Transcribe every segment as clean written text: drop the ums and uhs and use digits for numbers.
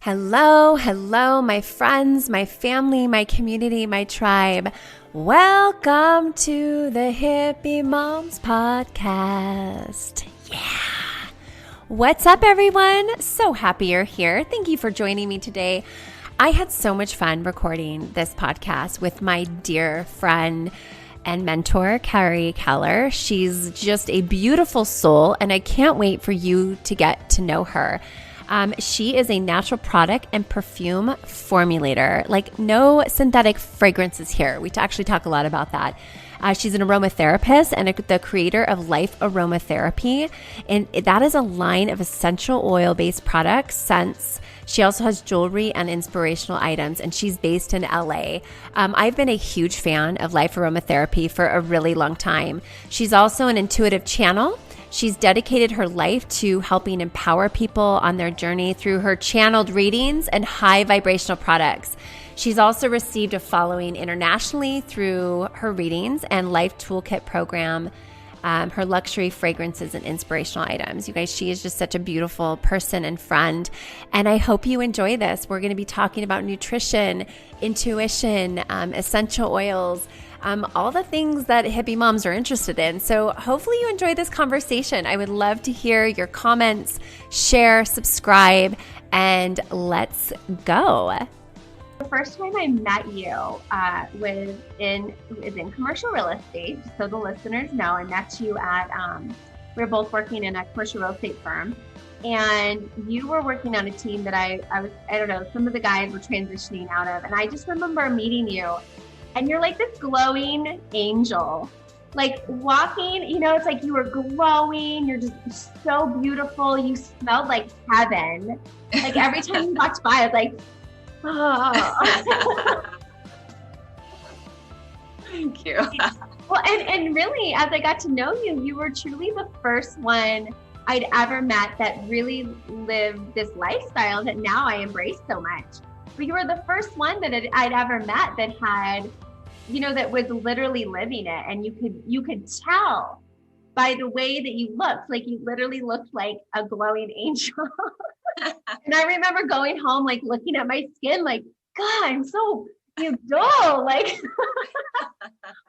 Hello, hello, my friends, my family, my community, my tribe. Welcome to the Hippie Moms Podcast. Yeah. What's up, everyone? So happy you're here. Thank you for joining me today. I had so much fun recording this podcast with my dear friend and mentor, Carrie Keller. She's just a beautiful soul, and I can't wait for you to get to know her. She is a natural product and perfume formulator, like no synthetic fragrances here. We actually talk a lot about that. She's an aromatherapist and the creator of Life Aromatherapy. And that is a line of essential oil-based products, scents. She also has jewelry and inspirational items, and she's based in L.A. I've been a huge fan of Life Aromatherapy for a really long time. She's also an intuitive channel. She's dedicated her life to helping empower people on their journey through her channeled readings and high vibrational products. She's also received a following internationally through her readings and Life Toolkit program, her luxury fragrances and inspirational items. You guys, she is just such a beautiful person and friend, and I hope you enjoy this. We're going to be talking about nutrition, intuition, essential oils, all the things that hippie moms are interested in. So hopefully you enjoy this conversation. I would love to hear your comments, share, subscribe, and let's go. The first time I met you was in commercial real estate. So the listeners know, I met you at, we were both working in a commercial real estate firm. And you were working on a team that I don't know, some of the guys were transitioning out of. And I just remember meeting you. And you're like this glowing angel, like walking, it's like you were glowing. You're just so beautiful. You smelled like heaven. Like every time you walked by, I was like, oh. Thank you. Well, and really, as I got to know you, you were truly the first one I'd ever met that really lived this lifestyle that now I embrace so much. But you were the first one that I'd ever met that had, that was literally living it. And you could tell by the way that you looked, like you literally looked like a glowing angel. And I remember going home, like looking at my skin, like, God, I'm so dull. Like,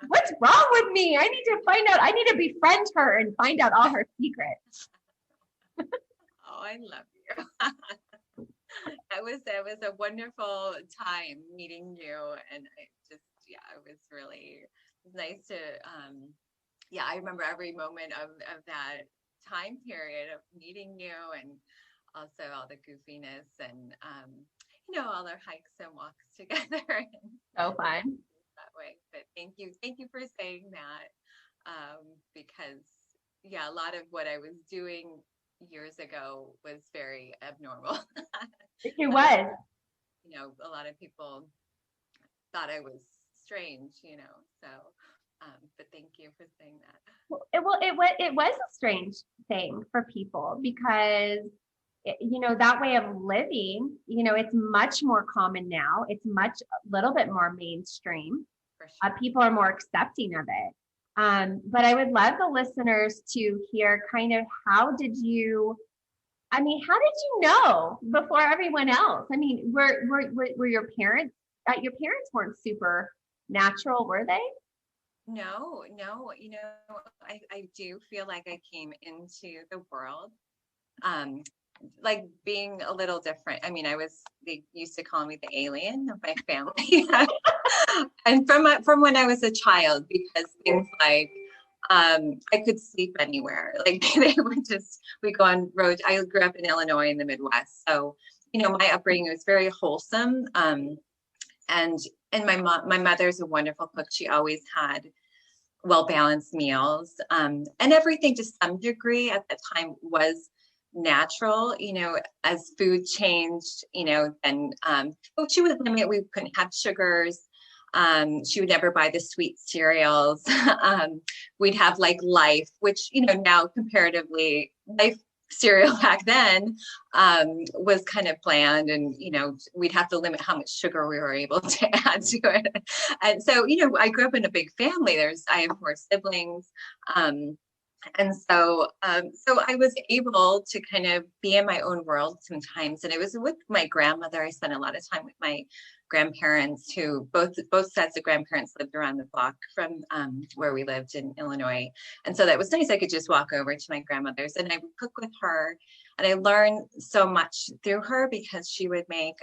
what's wrong with me? I need to befriend her and find out all her secrets. Oh, I love you. It was a wonderful time meeting you, and it was nice to I remember every moment of that time period of meeting you, and also all the goofiness and all our hikes and walks together. So fun that way. But thank you for saying that, because a lot of what I was doing years ago was very abnormal. It was. A lot of people thought I was strange, so, but thank you for saying that. Well, it was a strange thing for people because, that way of living, it's much more common now. It's a little bit more mainstream. For sure. People are more accepting of it. But I would love the listeners to hear kind of how did you know before everyone else? I mean, were your parents weren't super natural, were they? No, I do feel like I came into the world, like being a little different. I mean, they used to call me the alien of my family. And from when I was a child, because things like, I could sleep anywhere. Like we go on roads. I grew up in Illinois in the Midwest. So, my upbringing was very wholesome. And my mother's a wonderful cook. She always had well-balanced meals. And everything to some degree at the time was natural, as food changed, then she would limit, we couldn't have sugars. She would never buy the sweet cereals. We'd have like Life, which, now comparatively, Life cereal back then was kind of bland, and we'd have to limit how much sugar we were able to add to it. And so I grew up in a big family. I have 4 siblings, And so I was able to kind of be in my own world sometimes. And it was with my grandmother. I spent a lot of time with my grandparents, who both sets of grandparents lived around the block from where we lived in Illinois. And so that was nice. I could just walk over to my grandmother's and I would cook with her. And I learned so much through her because she would make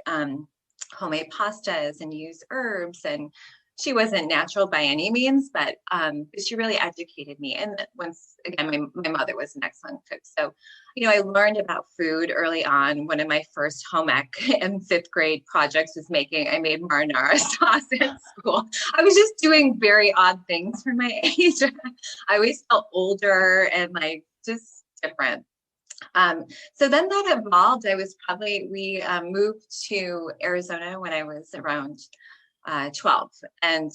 homemade pastas and use herbs, and she wasn't natural by any means, but she really educated me. And once again, my mother was an excellent cook. So, I learned about food early on. One of my first home ec in 5th grade projects was I made marinara sauce in school. I was just doing very odd things for my age. I always felt older and like just different. So then that evolved. We moved to Arizona when I was around 12. And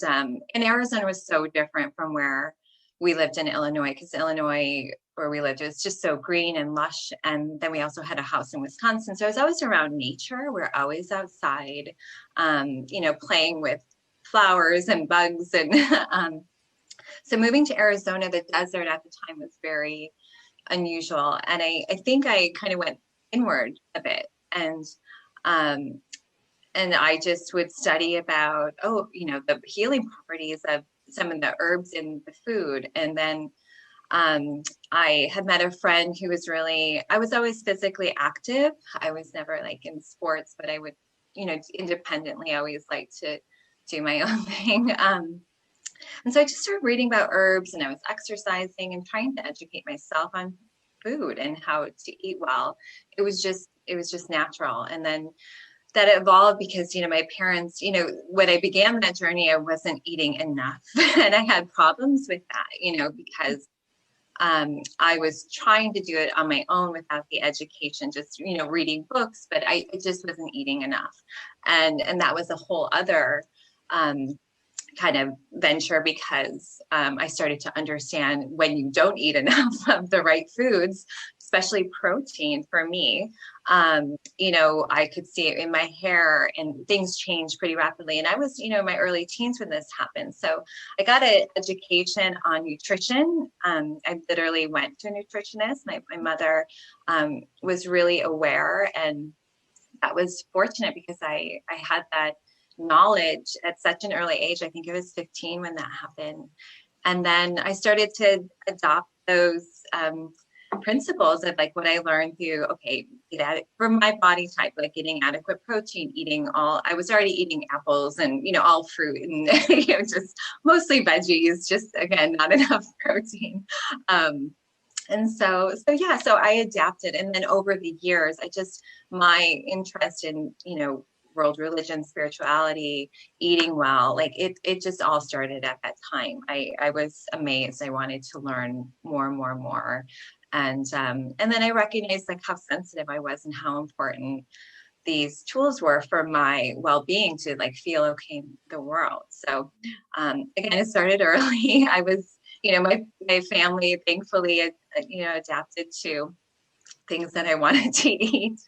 Arizona was so different from where we lived in Illinois, because Illinois, where we lived, was just so green and lush. And then we also had a house in Wisconsin. So I was always around nature. We're always outside, playing with flowers and bugs. And so moving to Arizona, the desert at the time was very unusual. And I think I kind of went inward a bit. And I just would study about, the healing properties of some of the herbs in the food. And then I had met a friend who was I was always physically active. I was never like in sports, but I would, independently, I always like to do my own thing. And so I just started reading about herbs, and I was exercising and trying to educate myself on food and how to eat well. It was just natural. And then that evolved because, my parents, when I began that journey, I wasn't eating enough. And I had problems with that, because I was trying to do it on my own without the education, just, reading books, but I just wasn't eating enough. And that was a whole other kind of venture, because I started to understand when you don't eat enough of the right foods, especially protein for me, I could see it in my hair, and things changed pretty rapidly. And I was, in my early teens when this happened. So I got an education on nutrition. I literally went to a nutritionist. My mother was really aware, and that was fortunate because I had that knowledge at such an early age. I think I was 15 when that happened. And then I started to adopt those principles of like what I learned through, for my body type, like getting adequate protein, I was already eating apples and, all fruit and, just mostly veggies, just again, not enough protein. And so I adapted. And then over the years, my interest in, world religion, spirituality, eating well, like it just all started at that time. I was amazed. I wanted to learn more and more and more. And then I recognized like how sensitive I was and how important these tools were for my well-being to like feel okay in the world. So again, it started early. I was, my family thankfully, adapted to things that I wanted to eat.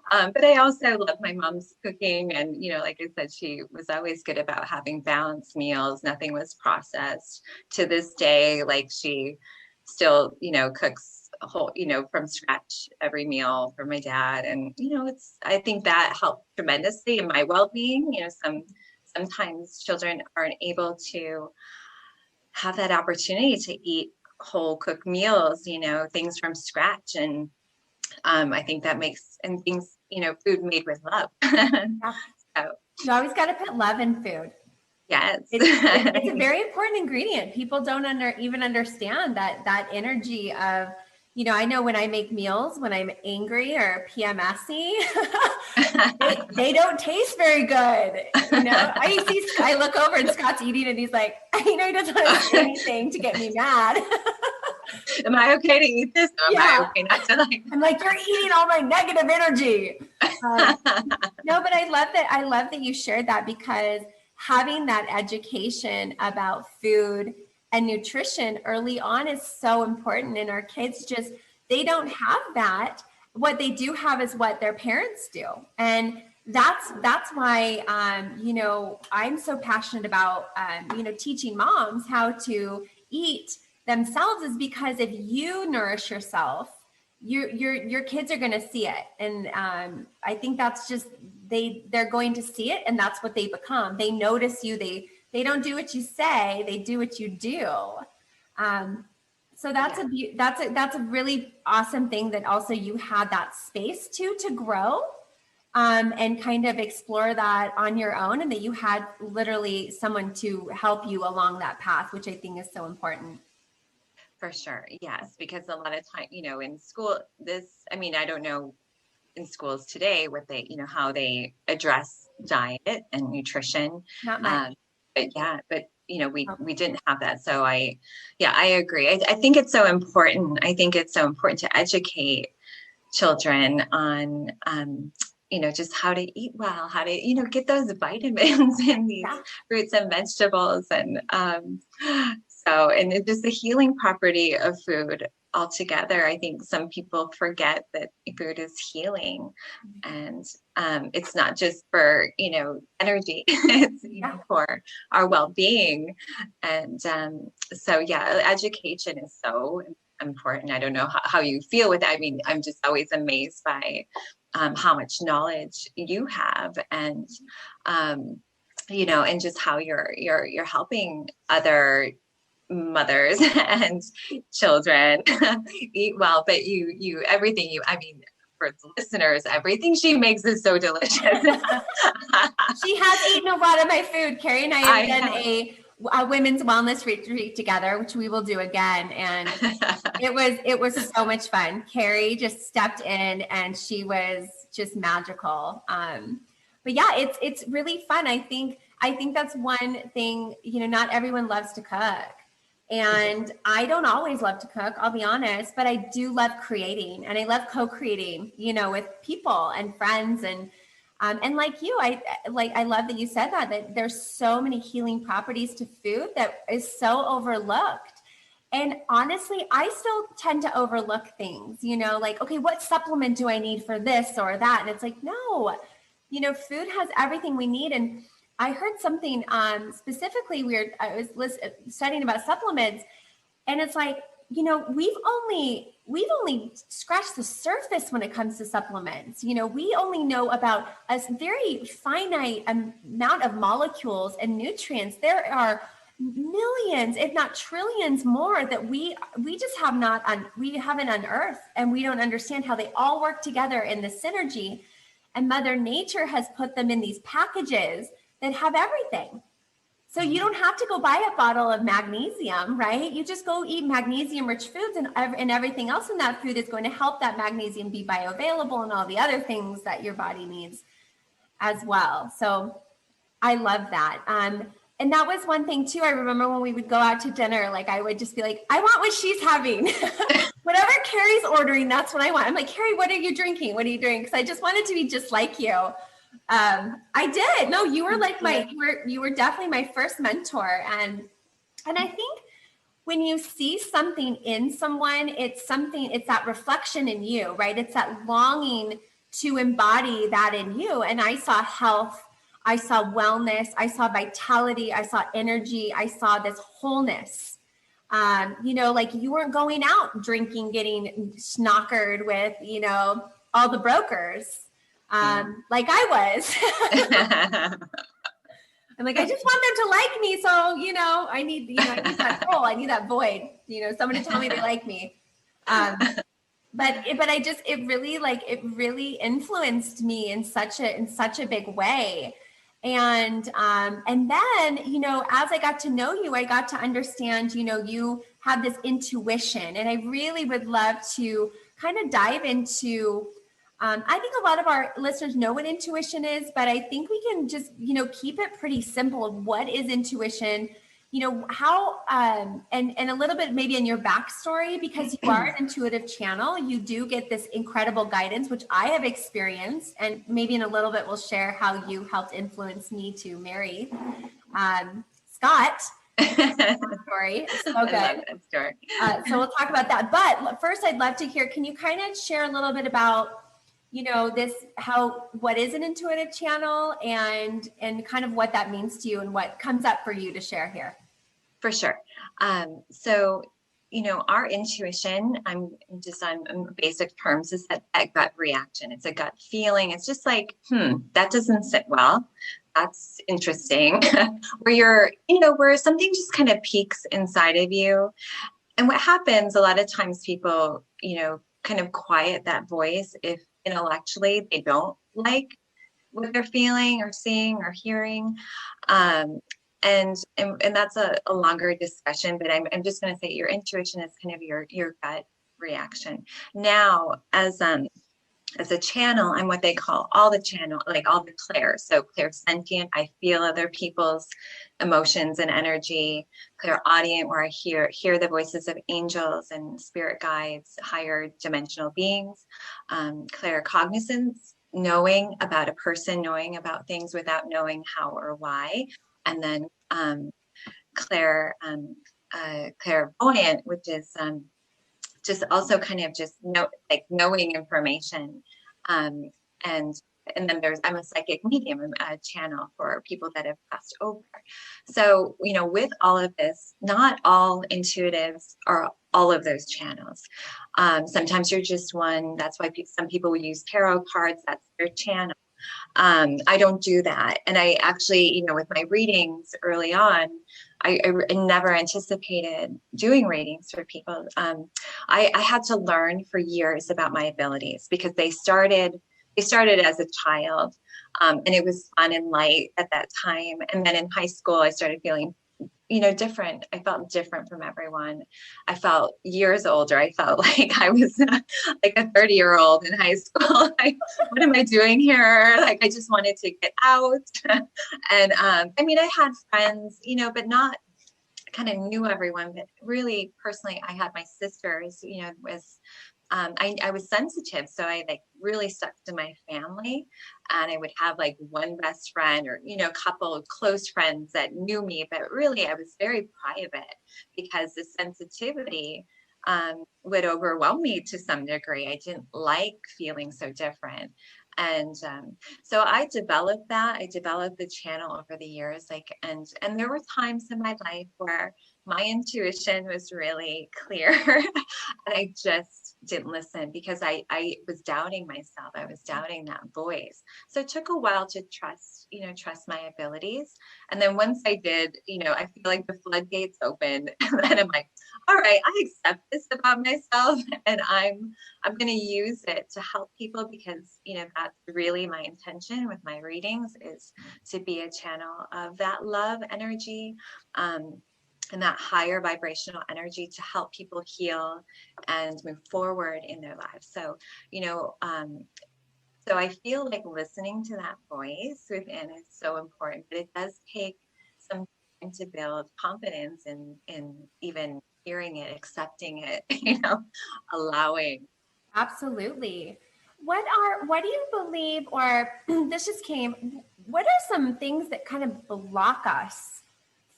But I also love my mom's cooking. And, like I said, she was always good about having balanced meals. Nothing was processed. To this day, like she still, cooks a whole, from scratch every meal for my dad. And, I think that helped tremendously in my well-being. Sometimes children aren't able to have that opportunity to eat whole cooked meals, things from scratch. And I think that makes, and things, food made with love. Yeah. So, you always got to put love in food. Yes. It's a very important ingredient. People don't even understand that energy of, I know when I make meals, when I'm angry or PMSy, they don't taste very good. I look over and Scott's eating and he's like, he doesn't want to say anything to get me mad. Am I okay to eat this? Am I okay not to like? I'm like, you're eating all my negative energy. No, but I love that you shared that, because having that education about food and nutrition early on is so important. And our kids they don't have that. What they do have is what their parents do. And that's why, I'm so passionate about, teaching moms how to eat themselves is because if you nourish yourself, your kids are going to see it. And I think that's just, they're going to see it, and that's what they become. They notice you. They don't do what you say, they do what you do. So that's that's a really awesome thing that also you had that space to grow and kind of explore that on your own, and that you had literally someone to help you along that path, which I think is so important. For sure. Yes. Because a lot of time, in school, I don't know in schools today what they, how they address diet and nutrition. Not much. But yeah, but Oh, we didn't have that. So I agree. I think it's so important. I think it's so important to educate children on, just how to eat well, how to, get those vitamins in these yeah. fruits and vegetables. And and it's just the healing property of food altogether. I think some people forget that food is healing, and it's not just for, energy, it's, for our well-being. And education is so important. I don't know how you feel with it. I mean, I'm just always amazed by how much knowledge you have, and and just how you're helping other mothers and children eat well. But you everything you I mean, for the listeners, everything she makes is so delicious. She has eaten a lot of my food. Carrie and I have done a women's wellness retreat together, which we will do again. And it was so much fun. Carrie just stepped in and she was just magical. But yeah, it's really fun. I think that's one thing, not everyone loves to cook. And I don't always love to cook, I'll be honest, but I do love creating, and I love co-creating, with people and friends. And like you, I love that you said that there's so many healing properties to food that is so overlooked. And honestly, I still tend to overlook things, like, okay, what supplement do I need for this or that? And it's like, no, food has everything we need. And I heard something specifically weird. I was studying about supplements, and it's like, we've only scratched the surface when it comes to supplements. We only know about a very finite amount of molecules and nutrients. There are millions, if not trillions more that we just we haven't unearthed, and we don't understand how they all work together in the synergy. And Mother Nature has put them in these packages that have everything. So you don't have to go buy a bottle of magnesium, right? You just go eat magnesium-rich foods, and everything else in that food is going to help that magnesium be bioavailable and all the other things that your body needs as well. So I love that. And that was one thing too. I remember when we would go out to dinner, like I would just be like, I want what she's having. Whatever Carrie's ordering, that's what I want. I'm like, Carrie, what are you drinking? What are you doing? Because I just wanted to be just like you. I did. No, you were like you were definitely my first mentor. And I think when you see something in someone, it's that reflection in you, right? It's that longing to embody that in you. And I saw health, I saw wellness, I saw vitality, I saw energy, I saw this wholeness. Like you weren't going out drinking, getting snockered with, all the brokers. Like I was. I'm like, I just want them to like me. So, I need that hole. I need that void, someone to tell me they like me. But it really influenced me in such a big way. And then, as I got to know you, I got to understand, you have this intuition, and I really would love to kind of dive into, I think a lot of our listeners know what intuition is, but I think we can just, keep it pretty simple. What is intuition? How, and a little bit maybe in your backstory, because you are an intuitive channel, you do get this incredible guidance, which I have experienced. And maybe in a little bit, we'll share how you helped influence me to marry Scott. Story. So good. I love that story. So we'll talk about that. But first, I'd love to hear, can you kind of share a little bit about, what is an intuitive channel, and kind of what that means to you and what comes up for you to share here? For sure. So our intuition, I'm just on basic terms, is that gut reaction. It's a gut feeling. It's just like, that doesn't sit well. That's interesting. Where something just kind of peaks inside of you. And what happens, a lot of times people, kind of quiet that voice if intellectually they don't like what they're feeling or seeing or hearing. And that's a longer discussion, but I'm just going to say your intuition is kind of your gut reaction. Now, as a channel, I'm what they call all the channel, like all the clair. So clairsentient, I feel other people's emotions and energy. Clairaudient, where I hear the voices of angels and spirit guides, higher dimensional beings. Claircognizance, knowing about a person, knowing about things without knowing how or why. And then clairvoyant, which is just also kind of just knowing information. And then I'm a psychic medium, a channel for people that have passed over. So, with all of this, not all intuitives are all of those channels. Sometimes you're just one. That's why some people will use tarot cards. That's their channel. I don't do that. And I actually, with my readings early on, I never anticipated doing readings for people. I had to learn for years about my abilities because they started as a child, and it was fun and light at that time. And then in high school, I started feeling different. I felt different from everyone. I felt years older. I felt like I was like a 30-year-old in high school. What am I doing here? Like, I just wanted to get out. And I had friends, but not kind of knew everyone, but really personally, I had my sisters, I was sensitive. So I really stuck to my family, and I would have one best friend or, a couple of close friends that knew me, but really I was very private because the sensitivity would overwhelm me to some degree. I didn't like feeling so different. And so I developed that. I developed the channel over the years, and there were times in my life where my intuition was really clear and I just didn't listen because I was doubting myself. I was doubting that voice. So it took a while to trust my abilities. And then once I did, I feel like the floodgates opened and then I'm like, all right, I accept this about myself and I'm going to use it to help people because, that's really my intention with my readings is to be a channel of that love energy. And that higher vibrational energy to help people heal and move forward in their lives. So, so I feel like listening to that voice within is so important, but it does take some time to build confidence in even hearing it, accepting it, allowing. Absolutely. What do you believe, or this just came, what are some things that kind of block us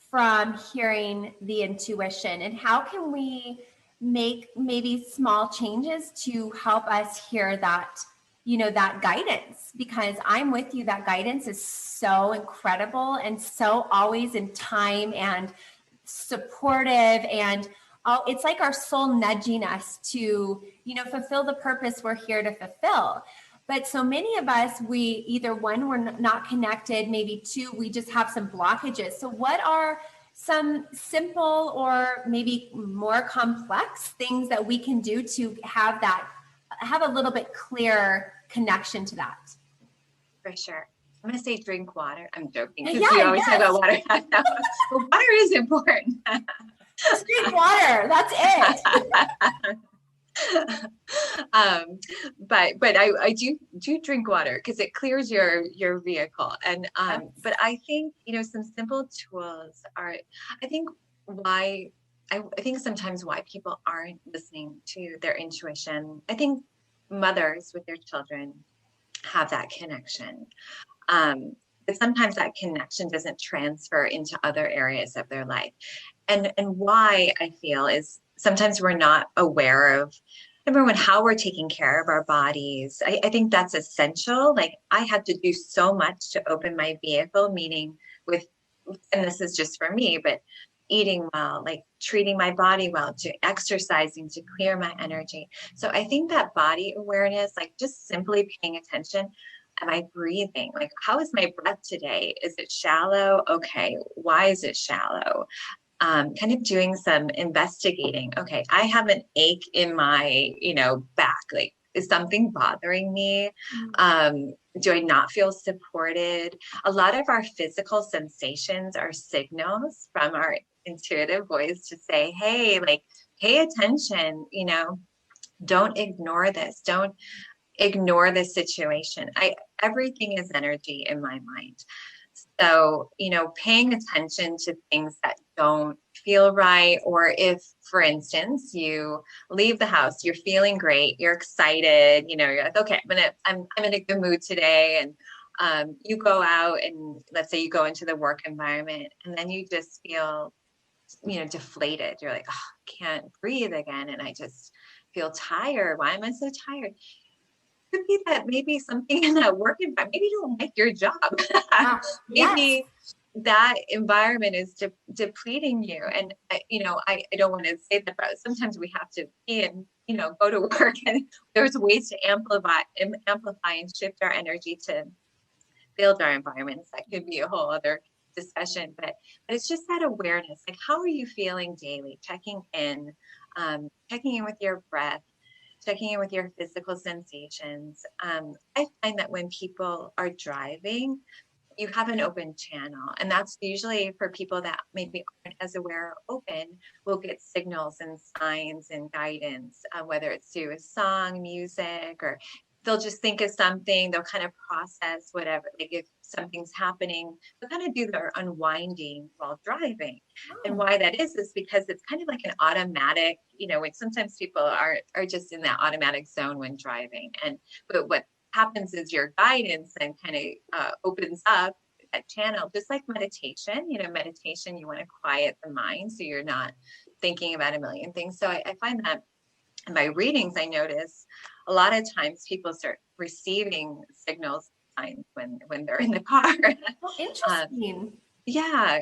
from hearing the intuition, and how can we make maybe small changes to help us hear that, that guidance? Because I'm with you, that guidance is so incredible and so always in time and supportive, and it's like our soul nudging us to, fulfill the purpose we're here to fulfill. But so many of us, we either one, we're not connected, maybe two, we just have some blockages. So what are some simple or maybe more complex things that we can do to have a little bit clearer connection to that? For sure. I'm going to say drink water. I'm joking because Yeah, you always yes. talk about water. But water is important. Just drink water. That's it. But I do drink water because it clears your vehicle. And but I think some simple tools are, I think why I think sometimes why people aren't listening to their intuition. I think mothers with their children have that connection. But sometimes that connection doesn't transfer into other areas of their life. And why I feel is sometimes we're not aware of, number one, how we're taking care of our bodies. I think that's essential. Like I had to do so much to open my vehicle, meaning with, and this is just for me, but eating well, like treating my body well, to exercising, to clear my energy. So I think that body awareness, like just simply paying attention. Am I breathing? Like, how is my breath today? Is it shallow? Okay. Why is it shallow? Kind of doing some investigating. Okay, I have an ache in my, back. Like, is something bothering me? Do I not feel supported? A lot of our physical sensations are signals from our intuitive voice to say, hey, like, pay attention, don't ignore this. Don't ignore the situation. Everything is energy in my mind. So, paying attention to things that don't feel right, or if, for instance, you leave the house, you're feeling great, you're excited, you're like, okay, I'm in a good mood today. And you go out and let's say you go into the work environment and then you just feel, deflated. You're like, oh, I can't breathe again. And I just feel tired. Why am I so tired? Could be that maybe something in that work environment, maybe you don't like your job. Maybe that environment is depleting you. And, I don't want to say that, but sometimes we have to be and, go to work, and there's ways to amplify and shift our energy to build our environments. That could be a whole other discussion, but it's just that awareness. Like, how are you feeling daily? Checking in with your breath, checking in with your physical sensations. I find that when people are driving, you have an open channel, and that's usually for people that maybe aren't as aware or open, will get signals and signs and guidance, whether it's through a song, music, or they'll just think of something, they'll kind of process whatever, like if something's happening, they'll kind of do their unwinding while driving. And why that is because it's kind of like an automatic, when sometimes people are just in that automatic zone when driving. But what happens is your guidance then kind of opens up that channel, just like meditation. Meditation, you want to quiet the mind so you're not thinking about a million things. So I find that in my readings, I notice a lot of times people start receiving signals, signs when they're in the car. Interesting. Yeah.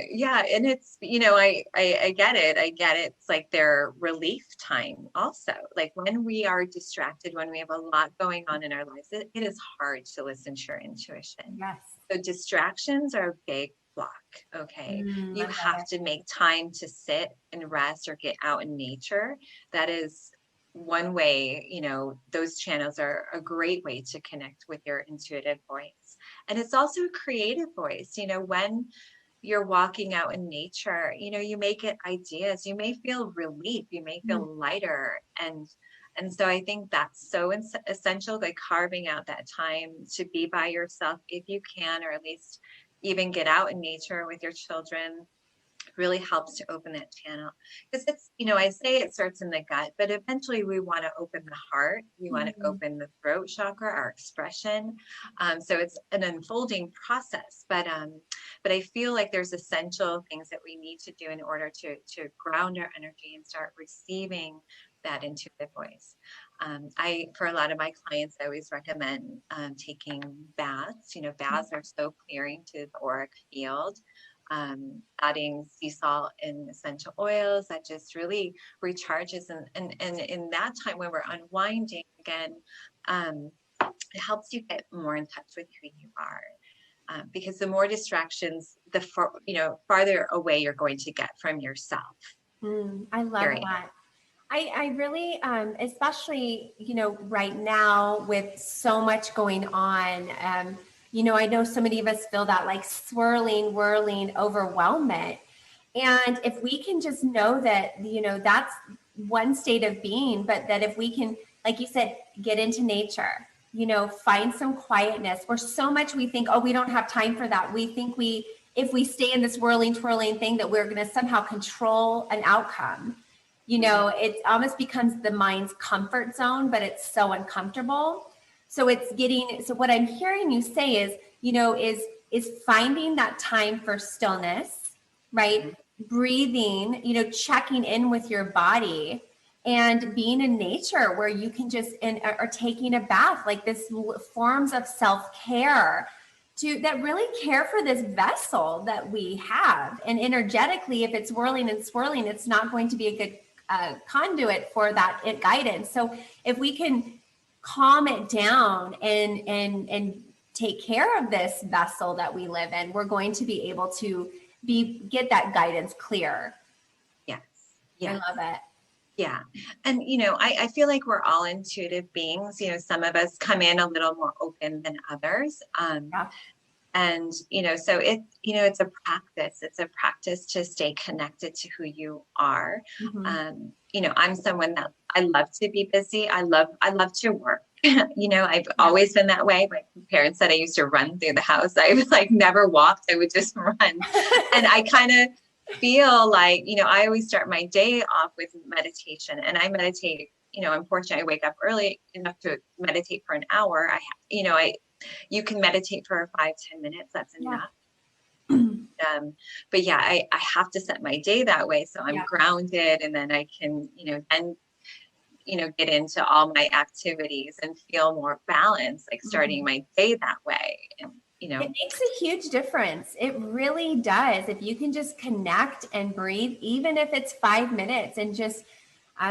And it's, I get it. It's like their relief time also. Like when we are distracted, when we have a lot going on in our lives, it is hard to listen to your intuition. Yes. So distractions are a big block. Okay. You have to make time to sit and rest or get out in nature. That is one way, those channels are a great way to connect with your intuitive voice. And it's also a creative voice. When you're walking out in nature, you may get ideas, you may feel relief, you may feel lighter. And so I think that's so essential, like carving out that time to be by yourself if you can, or at least even get out in nature with your children, really helps to open that channel. Because it's, I say it starts in the gut, but eventually we want to open the heart. We want to open the throat chakra, our expression. So it's an unfolding process, but I feel like there's essential things that we need to do in order to ground our energy and start receiving that intuitive voice. For a lot of my clients, I always recommend taking baths. Baths are so clearing to the auric field. Adding sea salt and essential oils that just really recharges, and in that time when we're unwinding again, it helps you get more in touch with who you are, because the more distractions, the farther away you're going to get from yourself. I love that. I really, especially, right now with so much going on, I know so many of us feel that like swirling, whirling overwhelmment. And if we can just know that, that's one state of being, but that if we can, like you said, get into nature, find some quietness, where so much we think, oh, we don't have time for that. We think if we stay in this whirling, twirling thing, that we're going to somehow control an outcome. It almost becomes the mind's comfort zone, but it's so uncomfortable. So so what I'm hearing you say is finding that time for stillness, right? Breathing, checking in with your body, and being in nature where you can just, or taking a bath, like this forms of self-care that really care for this vessel that we have. And energetically, if it's whirling and swirling, it's not going to be a good conduit for that guidance. So if we can calm it down and take care of this vessel that we live in, we're going to be able to get that guidance clear. Yes. Yes. I love it. Yeah. And, I feel like we're all intuitive beings. Some of us come in a little more open than others. Yeah. And, so it's a practice. It's a practice to stay connected to who you are. Mm-hmm. I'm someone that I love to be busy. I love to work. I've always been that way. My parents said I used to run through the house. I was like never walked. I would just run. And I kind of feel like, I always start my day off with meditation, and I meditate, unfortunately I wake up early enough to meditate for an hour. You can meditate for 5-10 minutes. That's enough. But yeah, I have to set my day that way. So I'm grounded, and then I can, then, get into all my activities and feel more balanced, like starting my day that way. And, it makes a huge difference. It really does. If you can just connect and breathe, even if it's 5 minutes, and just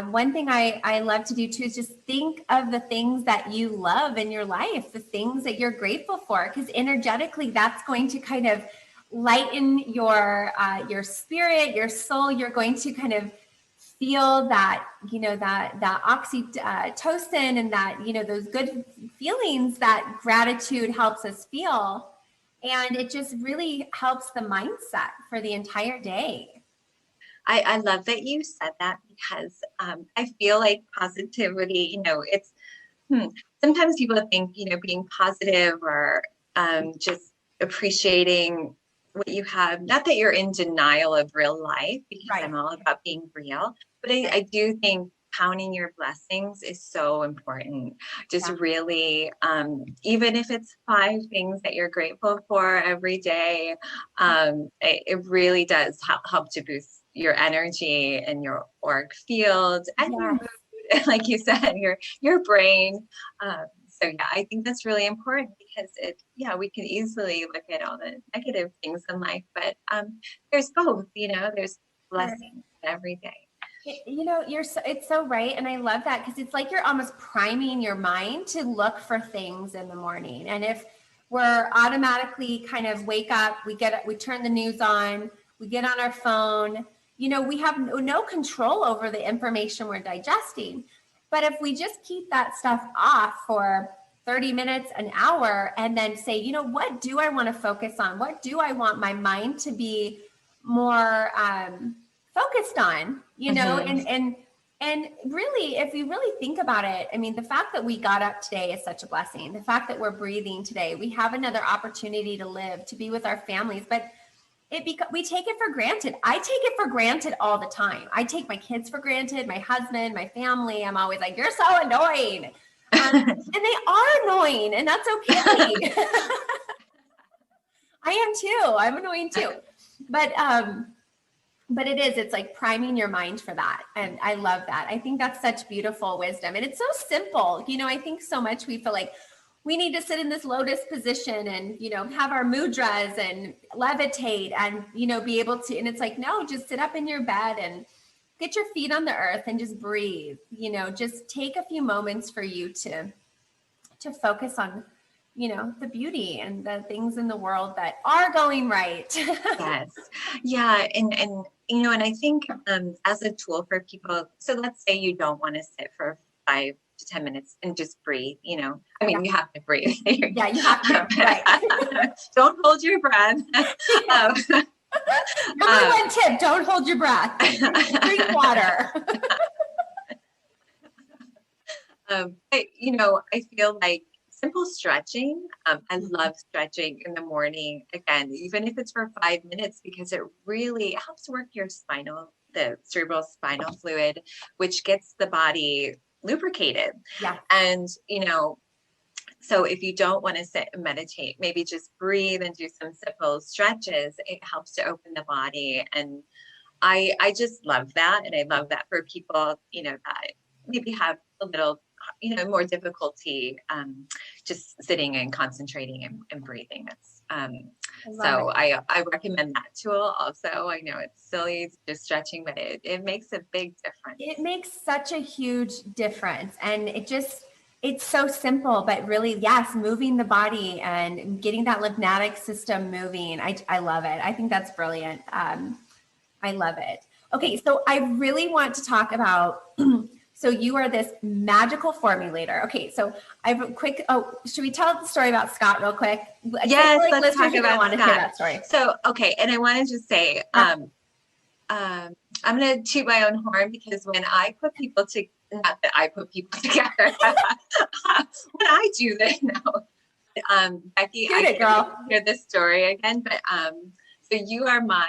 one thing I love to do too is just think of the things that you love in your life, the things that you're grateful for, because energetically that's going to kind of lighten your spirit, your soul. You're going to kind of feel that, that oxytocin and that, those good feelings that gratitude helps us feel. And it just really helps the mindset for the entire day. I love that you said that, because I feel like positivity, it's sometimes people think, being positive or just appreciating what you have, not that you're in denial of real life, because I'm all about being real, but I do think counting your blessings is so important. Just really, even if it's 5 things that you're grateful for every day, it really does help to boost your energy and your auric field and your mood, like you said, your brain. So yeah, I think that's really important, because we can easily look at all the negative things in life, but there's both, there's blessings every day. It's so right. And I love that, because it's like you're almost priming your mind to look for things in the morning. And if we're automatically kind of wake up, we turn the news on, we get on our phone, we have no control over the information we're digesting. But if we just keep that stuff off for 30 minutes, an hour, and then say, what do I want to focus on? What do I want my mind to be more focused on, and really, if you really think about it, I mean, the fact that we got up today is such a blessing. The fact that we're breathing today, we have another opportunity to live, to be with our families, but we take it for granted. I take it for granted all the time. I take my kids for granted, my husband, my family. I'm always like, you're so annoying. And they are annoying, and that's okay. I am too. I'm annoying too. But it's like priming your mind for that. And I love that. I think that's such beautiful wisdom. And it's so simple. I think so much we feel like we need to sit in this lotus position and, have our mudras and levitate and, be able to, and it's like, no, just sit up in your bed and get your feet on the earth and just breathe, just take a few moments for you to focus on, the beauty and the things in the world that are going right. Yes. Yeah. And and I think as a tool for people, so let's say you don't want to sit for 5 to 10 minutes and just breathe, I mean, you have to breathe. Yeah, you have to. Right. Don't hold your breath. Number 1 tip, don't hold your breath. Drink water. But, I feel like simple stretching. I love stretching in the morning, again, even if it's for 5 minutes, because it really helps work the cerebral spinal fluid, which gets the body lubricated. Yeah. And, so if you don't want to sit and meditate, maybe just breathe and do some simple stretches. It helps to open the body. And I just love that. And I love that for people, that maybe have a little, more difficulty just sitting and concentrating and breathing. So I recommend that tool also. I know it's silly, it's just stretching, but it makes a big difference. It makes such a huge difference. And it's so simple, but really, yes, moving the body and getting that lymphatic system moving. I love it. I think that's brilliant. I love it. Okay, so I really want to talk about, so you are this magical formulator. Okay, so I have a quick, should we tell the story about Scott real quick? Yes, like let's listeners talk about want to hear Scott. that story. So, okay, and I want to just say, I'm going to toot my own horn because when I put people to, not that I put people together, when I do this, no. Becky, Shoot it, girl. Hear this story again, but so you are my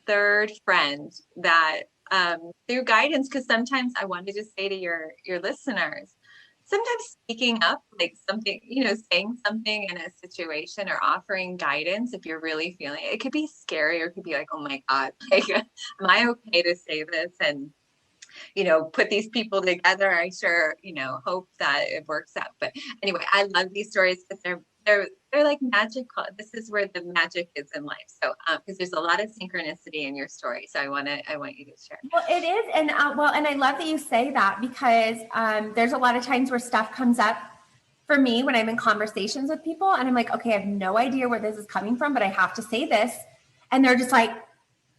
third friend that through guidance, because sometimes I wanted to say to your listeners, sometimes speaking up, like something, saying something in a situation or offering guidance, if you're really feeling it, it could be scary or it could be like, oh my God, like, am I okay to say this? And put these people together. I sure, hope that it works out. But anyway, I love these stories because they're like magical. This is where the magic is in life. So, because there's a lot of synchronicity in your story. So I want you to share. Well, it is. And and I love that you say that because there's a lot of times where stuff comes up for me when I'm in conversations with people and I'm like, okay, I have no idea where this is coming from, but I have to say this. And they're just like,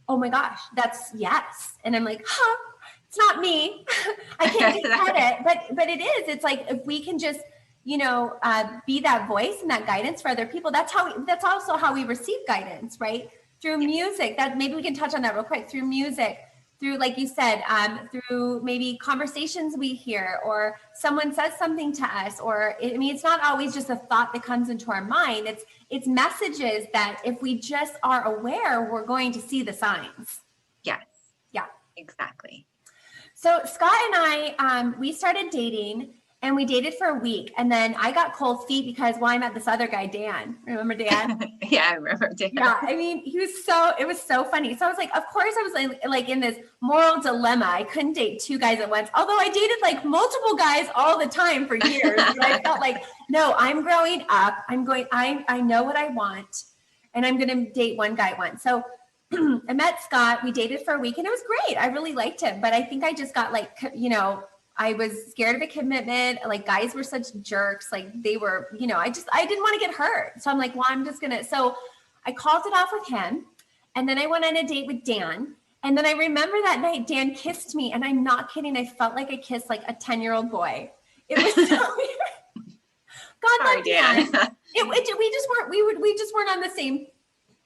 oh my gosh, that's yes. And I'm like, huh, it's not me. I can't get it, but it is. It's like, if we can just, be that voice and that guidance for other people, that's also how we receive guidance, right? Through music. That maybe we can touch on that real quick. Through music, through, like you said, through maybe conversations we hear, or someone says something to us, or it's not always just a thought that comes into our mind. It's messages that if we just are aware, we're going to see the signs. Yes. Yeah. Exactly. So Scott and I, we started dating. And we dated for a week. And then I got cold feet because, I met this other guy, Dan. Remember Dan? Yeah, I remember Dan. Yeah. I mean, it was so funny. So I was like, of course I was like in this moral dilemma. I couldn't date two guys at once. Although I dated like multiple guys all the time for years. But I felt like, no, I'm growing up. I know what I want. And I'm going to date one guy once. So I met Scott. We dated for a week and it was great. I really liked him. But I think I just got I was scared of a commitment. Like, guys were such jerks. Like, they were, I didn't want to get hurt. So I'm like, well, I'm just so I called it off with him. And then I went on a date with Dan. And then I remember that night Dan kissed me. And I'm not kidding. I felt like I kissed like a 10-year-old boy. It was so weird. God love Dan. We just weren't on the same.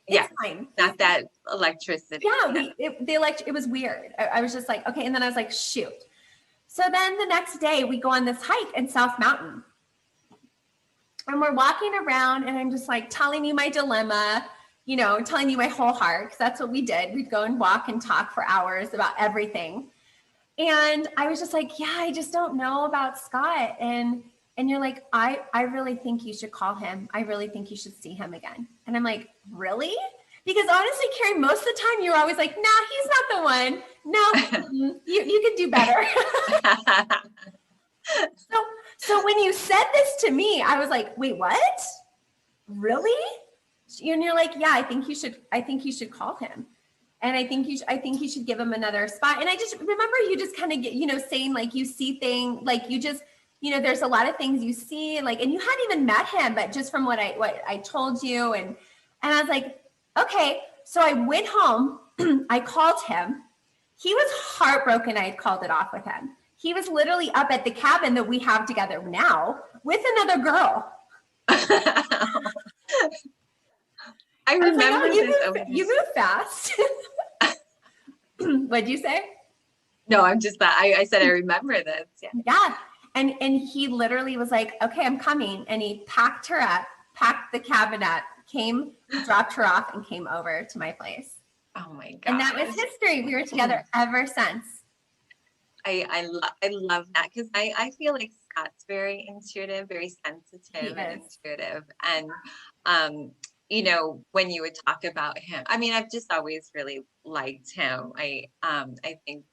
It's fine. Not that electricity. Yeah. It was weird. I was just like, okay. And then I was like, shoot. So then the next day we go on this hike in South Mountain and we're walking around and I'm just like telling you my dilemma, telling you my whole heart. Because that's what we did. We'd go and walk and talk for hours about everything. And I was just like, yeah, I just don't know about Scott. And you're like, I really think you should call him. I really think you should see him again. And I'm like, really? Because honestly, Carrie, most of the time you're always like, nah, he's not the one. No, you can do better. So when you said this to me, I was like, wait, what? Really? And you're like, yeah, I think you should call him. And I think you should give him another spot. And I just remember you just kind of get, saying like you see things, like you just, there's a lot of things you see, like, and you hadn't even met him, but just from what I told you. And I was like, okay. So I went home, I called him. He was heartbroken I had called it off with him. He was literally up at the cabin that we have together now with another girl. I remember you move fast. What'd you say? No, I'm just that I said I remember this. Yeah. And he literally was like, okay, I'm coming. And he packed her up, packed the cabin up, dropped her off and came over to my place. Oh my God. And that was history. We were together ever since. I love that because I feel like Scott's very intuitive, very sensitive and intuitive. And, when you would talk about him, I mean, I've just always really liked him. I think,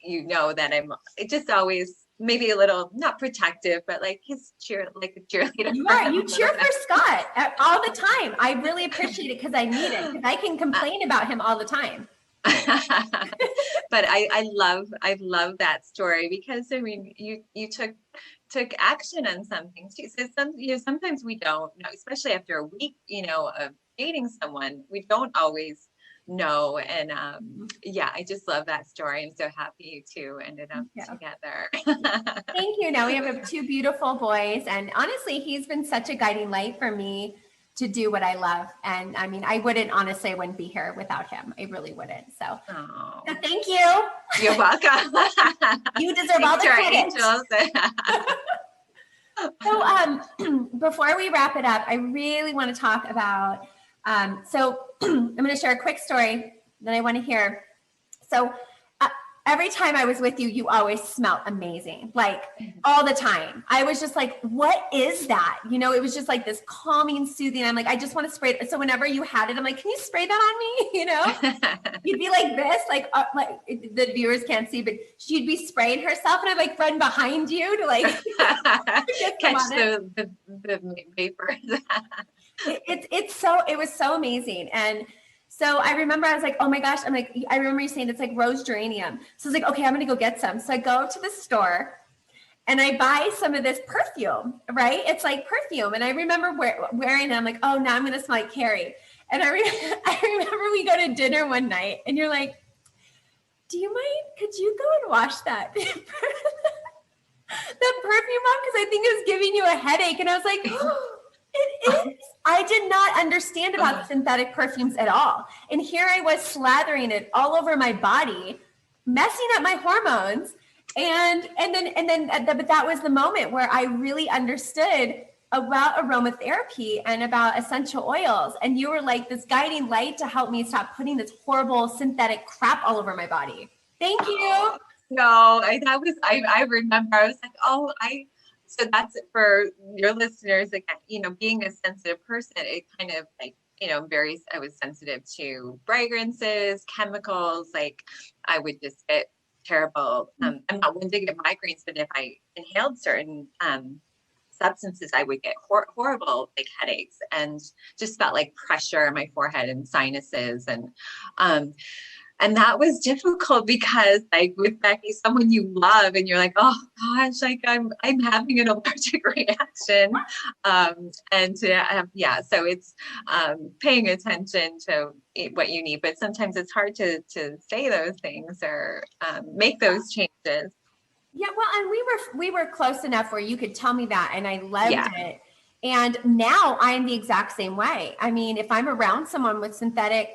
that it just always maybe a little, not protective, but like his like a cheerleader. You For are. him You a cheer little for bit. Scott all the time. I really appreciate it because I need it because I can complain about him all the time. But I love that story because I mean you took action on something too. So sometimes we don't know, especially after a week, of dating someone, we don't always know. And yeah, I just love that story. I'm so happy you two ended up together. Thank you. Now we have two beautiful boys. And honestly, he's been such a guiding light for me to do what I love. And I mean, I wouldn't be here without him. I really wouldn't. So, Oh, so thank you. you're welcome. You deserve all Thanks the to our credit. angels. So before we wrap it up, I really want to talk about, so I'm going to share a quick story that I want to hear. So every time I was with you, you always smelled amazing, like all the time. I was just like, what is that? It was just like this calming, soothing. I'm like, I just want to spray it. So whenever you had it, I'm like, can you spray that on me? You'd be like this, like the viewers can't see, but she'd be spraying herself and I'd like run behind you to like catch the vapors. It was so amazing. And so I remember I was like, oh my gosh, I remember you saying it's like rose geranium. So I was like, okay, I'm going to go get some. So I go to the store and I buy some of this perfume, right? It's like perfume. And I remember wearing it. I'm like, oh, now I'm going to smell like Carrie. And I remember we go to dinner one night and you're like, do you mind? Could you go and wash that? That perfume off? Because I think it was giving you a headache. And I was like, oh, it is. I did not understand about synthetic perfumes at all. And here I was slathering it all over my body, messing up my hormones. But that was the moment where I really understood about aromatherapy and about essential oils. And you were like this guiding light to help me stop putting this horrible synthetic crap all over my body. Thank you. No, I remember, I was like, so that's for your listeners again, being a sensitive person, it kind of like, I was sensitive to fragrances, chemicals, like I would just get terrible. I'm not one to get migraines, but if I inhaled certain substances, I would get horrible like headaches and just felt like pressure on my forehead and sinuses. And that was difficult because like with Becky, someone you love and you're like, oh gosh, like I'm having an allergic reaction. So it's paying attention to what you need, but sometimes it's hard to say those things or make those changes. Yeah, well, and we were close enough where you could tell me that and I loved it. And now I'm the exact same way. I mean, if I'm around someone with synthetic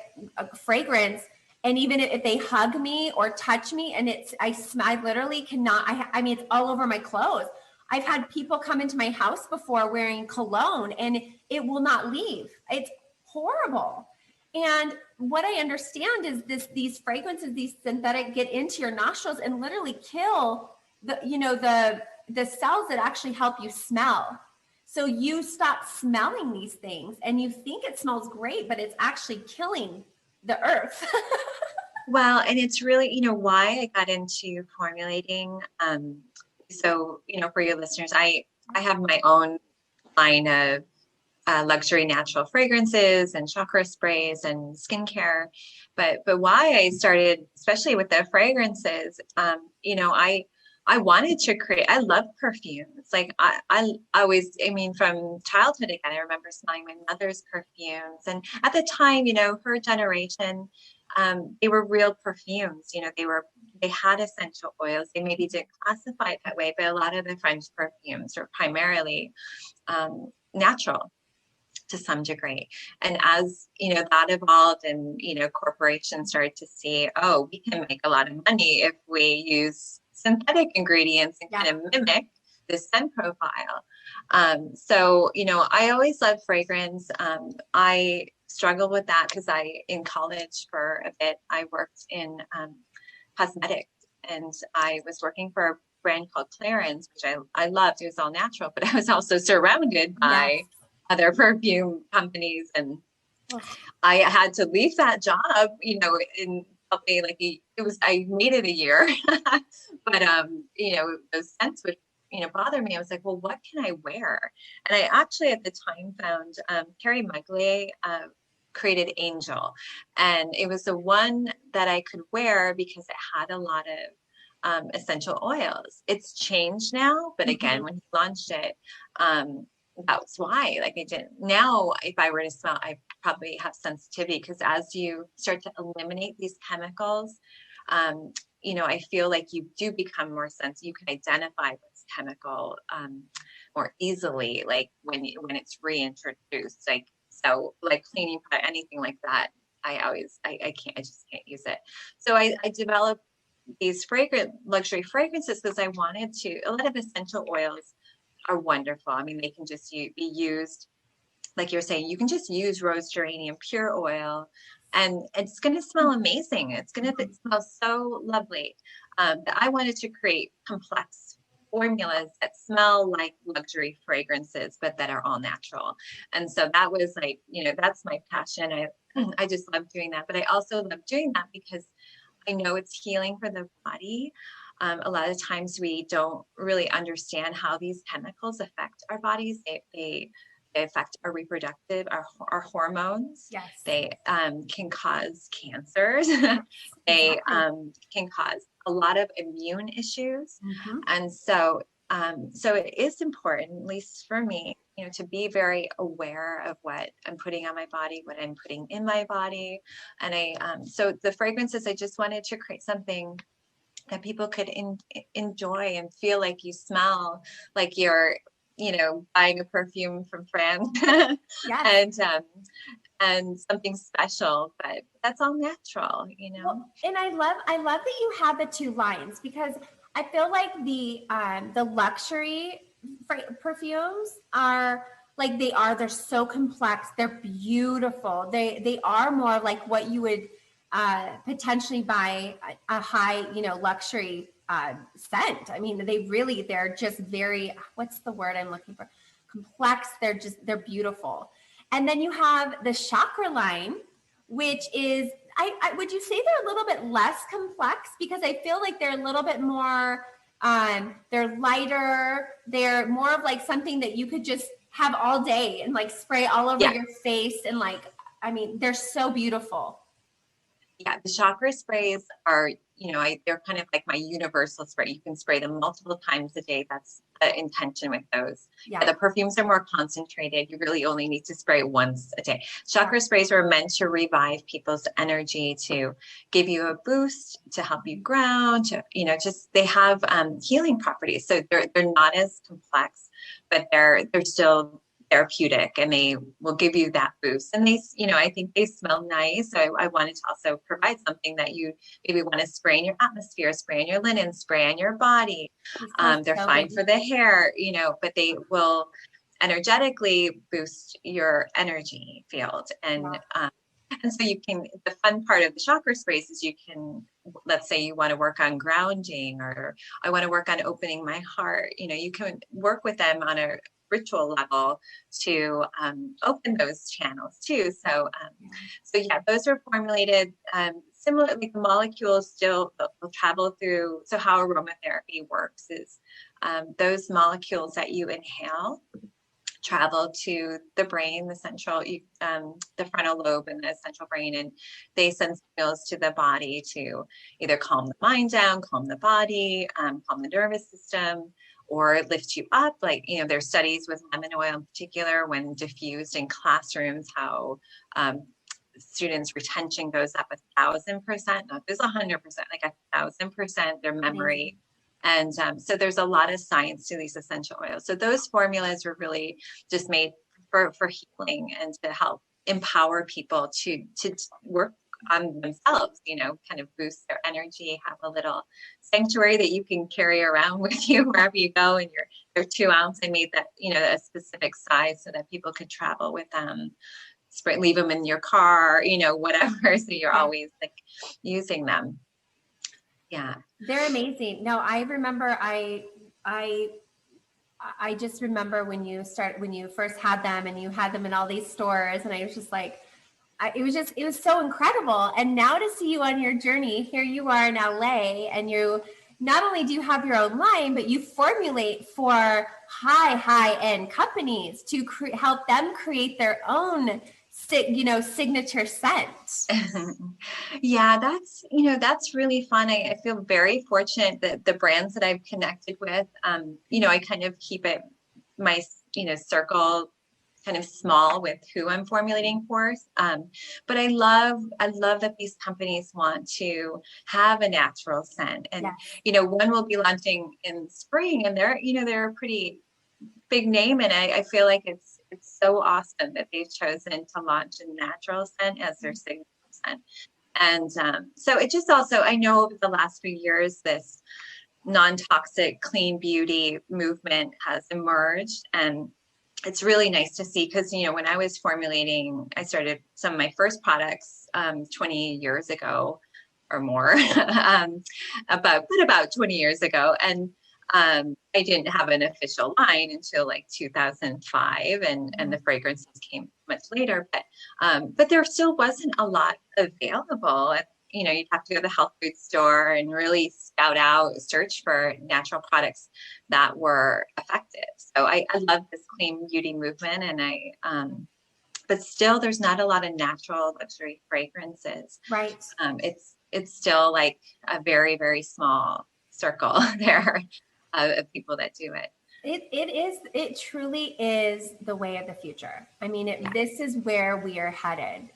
fragrance, and even if they hug me or touch me and I literally cannot, I mean, it's all over my clothes. I've had people come into my house before wearing cologne and it will not leave. It's horrible. And what I understand is these fragrances, these synthetic get into your nostrils and literally kill the cells that actually help you smell. So you stop smelling these things and you think it smells great, but it's actually killing the earth. Well, and it's really, why I got into formulating. So, for your listeners, I have my own line of luxury natural fragrances and chakra sprays and skincare. But why I started, especially with the fragrances, I wanted to create, I love perfumes. Like I always, I mean, from childhood again, I remember smelling my mother's perfumes. And at the time, her generation, they were real perfumes. They had essential oils. They maybe didn't classify it that way, but a lot of the French perfumes were primarily natural to some degree. And as, that evolved and, corporations started to see, oh, we can make a lot of money if we use synthetic ingredients and kind of mimic the scent profile. I always loved fragrance. I struggled with that because in college for a bit, I worked in cosmetics and I was working for a brand called Clarins, which I loved. It was all natural, but I was also surrounded by other perfume companies. And I had to leave that job, probably like I made it a year, but those scents would bother me. I was like, well, what can I wear? And I actually at the time found Carrie Keller created Angel, and it was the one that I could wear because it had a lot of essential oils. It's changed now, but again, when he launched it, that's why. Like I didn't. Now, if I were to smell, I probably have sensitivity because as you start to eliminate these chemicals, I feel like you do become more sensitive. You can identify what's chemical more easily, like when it's reintroduced. Like so, like cleaning product, anything like that. I just can't use it. So I developed these luxury fragrances because I wanted to. A lot of essential oils are wonderful. I mean, they can just be used, like you're saying, you can just use rose geranium pure oil and it's going to smell amazing. It's going to smell so lovely. But I wanted to create complex formulas that smell like luxury fragrances, but that are all natural. And so that was like, that's my passion. I just love doing that. But I also love doing that because I know it's healing for the body. A lot of times we don't really understand how these chemicals affect our bodies. They affect our reproductive, our hormones. Yes. They can cause cancers. They can cause a lot of immune issues. And so it is important, at least for me, to be very aware of what I'm putting on my body, what I'm putting in my body. And so the fragrances, I just wanted to create something that people could enjoy and feel like you smell like you're, buying a perfume from France. Yes. and something special, but that's all natural, Well, and I love that you have the two lines because I feel like the luxury perfumes are like they're so complex. They're beautiful. They are more like what you would potentially buy a high, luxury scent. I mean, they're just very, what's the word I'm looking for? Complex. They're beautiful. And then you have the chakra line, which is, I would you say they're a little bit less complex because I feel like they're a little bit more, they're lighter. They're more of like something that you could just have all day and like spray all over your face. And like, I mean, they're so beautiful. Yeah, the chakra sprays are, they're kind of like my universal spray. You can spray them multiple times a day. That's the intention with those. Yeah, the perfumes are more concentrated. You really only need to spray once a day. Chakra sprays are meant to revive people's energy, to give you a boost, to help you ground, they have healing properties. So they're not as complex, but they're still therapeutic and they will give you that boost. And I think they smell nice. So I wanted to also provide something that you maybe want to spray in your atmosphere, spray in your linen, spray on your body. They're fine for the hair, but they will energetically boost your energy field. And so the fun part of the chakra sprays is let's say you want to work on grounding, or I want to work on opening my heart. You can work with them on a ritual level to open those channels too. So yeah, those are formulated similarly. The molecules still will travel through. So how aromatherapy works is those molecules that you inhale travel to the brain, the frontal lobe and the central brain, and they send signals to the body to either calm the mind down, calm the body, calm the nervous system, or lift you up. Like, there's studies with lemon oil in particular, when diffused in classrooms, how students' retention goes up 1,000%, not just 100%, like 1,000%, their memory. And so there's a lot of science to these essential oils. So those formulas were really just made for healing and to help empower people to work on themselves, kind of boost their energy, have a little sanctuary that you can carry around with you wherever you go. And your 2 ounce, I made that, a specific size so that people could travel with them, leave them in your car, whatever. So you're always like using them. Yeah. They're amazing. No, I remember I just remember when you first had them and you had them in all these stores, and I was just like, it was so incredible. And now to see you on your journey, here you are in LA, and you not only do you have your own line, but you formulate for high end companies to help them create their own, signature scent. Yeah, that's really fun. I feel very fortunate that the brands that I've connected with, I kind of keep it my, circle kind of small with who I'm formulating for. But I love that these companies want to have a natural scent. And, one will be launching in spring, and they're a pretty big name. And I feel like it's so awesome that they've chosen to launch a natural scent as their signature scent. And so it just also, I know over the last few years, this non-toxic clean beauty movement has emerged, and it's really nice to see, because when I was formulating, I started some of my first products 20 years ago or more, about 20 years ago, and I didn't have an official line until like 2005, and the fragrances came much later. But there still wasn't a lot available. You'd have to go to the health food store and really scout out, search for natural products that were effective. So I love this clean beauty movement, and but still there's not a lot of natural luxury fragrances. Right. It's still like a very, very small circle there of people that do it. It truly is the way of the future. I mean, this is where we are headed,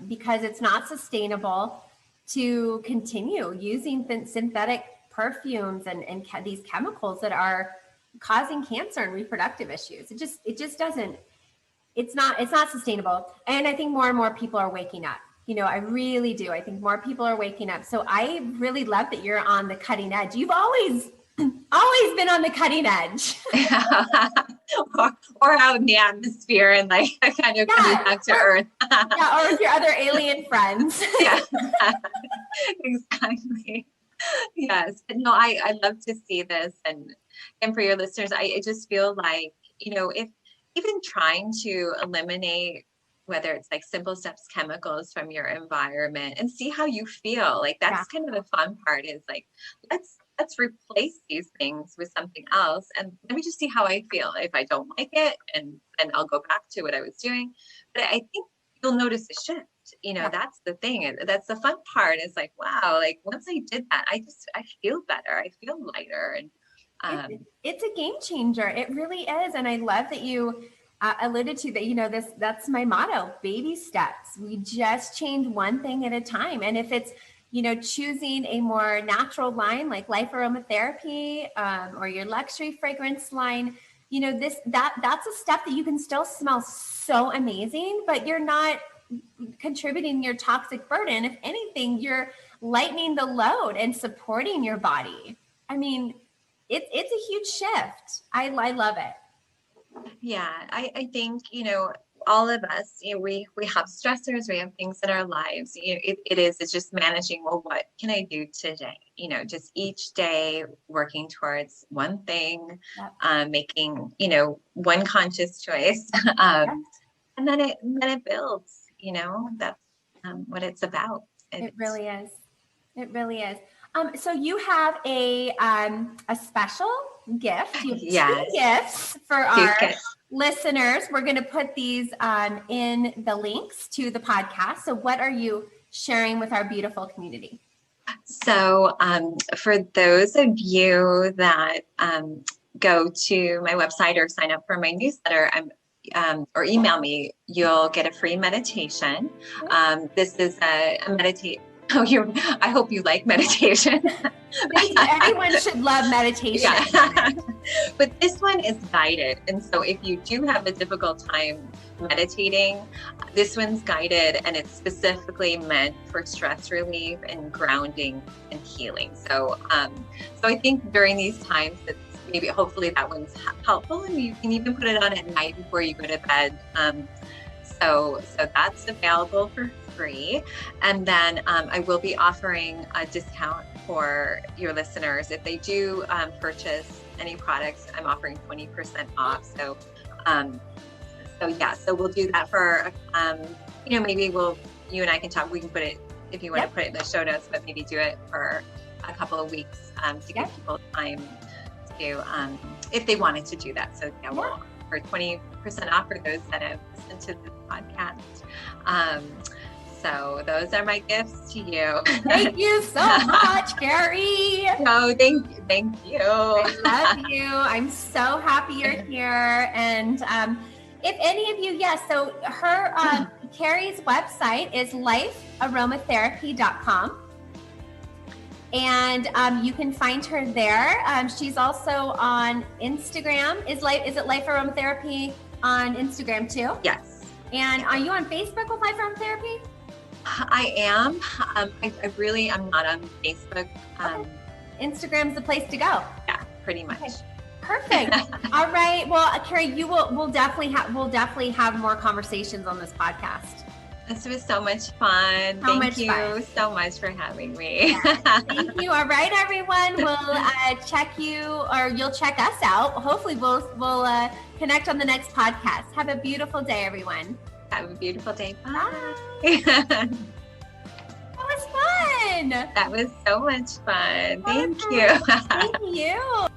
because it's not sustainable to continue using synthetic perfumes and these chemicals that are causing cancer and reproductive issues. It just doesn't, it's not sustainable. And I think more and more people are waking up. I really do. I think more people are waking up. So I really love that you're on the cutting edge. You've always been on the cutting edge. or out in the atmosphere and like kind of coming back to Earth. Or with your other alien friends. Yeah, exactly. Yes. But no, I love to see this. And for your listeners, I just feel like, if even trying to eliminate, whether it's like simple steps, chemicals from your environment, and see how you feel, like that's kind of the fun part, is like, let's replace these things with something else, and let me just see how I feel. If I don't like it, and I'll go back to what I was doing. But I think you'll notice a shift. That's the thing. That's the fun part, is like, wow, like once I did that, I feel better. I feel lighter. And it's a game changer. It really is. And I love that you alluded to that, that's my motto, baby steps. We just change one thing at a time. And if it's, choosing a more natural line like Life Aromatherapy, or your luxury fragrance line, that's a step that you can still smell so amazing, but you're not contributing your toxic burden. If anything, you're lightening the load and supporting your body. I mean, it's a huge shift. I love it. Yeah, I think, all of us, we have stressors, we have things in our lives. It's just managing, well, what can I do today? Just each day working towards one thing, making, one conscious choice. And then it builds, that's what it's about. It really is. It really is. So you have a special gift. You have 2 gifts for our listeners. We're going to put these in the links to the podcast. So what are you sharing with our beautiful community? So for those of you that go to my website or sign up for my newsletter, or email me, you'll get a free meditation. This is a meditate. I hope you like meditation. Everyone should love meditation. Yeah. But this one is guided. And so if you do have a difficult time meditating, this one's guided, and it's specifically meant for stress relief and grounding and healing. So I think during these times, it's maybe hopefully that one's helpful, and you can even put it on at night before you go to bed. So that's available for free. And then I will be offering a discount for your listeners. If they do purchase any products, I'm offering 20% off. So we'll do that for, maybe we'll you and I can talk. We can put it, if you want to put it in the show notes, but maybe do it for a couple of weeks to give people time to, if they wanted to do that. So we'll offer 20% off for those that have listened to this podcast. So those are my gifts to you. Thank you so much, Carrie. No, thank you. I love you. I'm so happy you're here. And if any of you, so her, Carrie's website is lifearomatherapy.com. And you can find her there. She's also on Instagram. Is it Life Aromatherapy on Instagram too? Yes. And are you on Facebook with Life Aromatherapy? I am. I'm not on Facebook. Instagram's the place to go. Yeah, pretty much. Okay. Perfect. All right. Well, Carrie, we'll definitely have more conversations on this podcast. This was so much fun. Thank you so much for having me. Thank you. All right, everyone. We'll check you, or you'll check us out. Hopefully, we'll connect on the next podcast. Have a beautiful day, everyone. Have a beautiful day. Bye. That was fun. That was so much fun. Thank you. Thank you.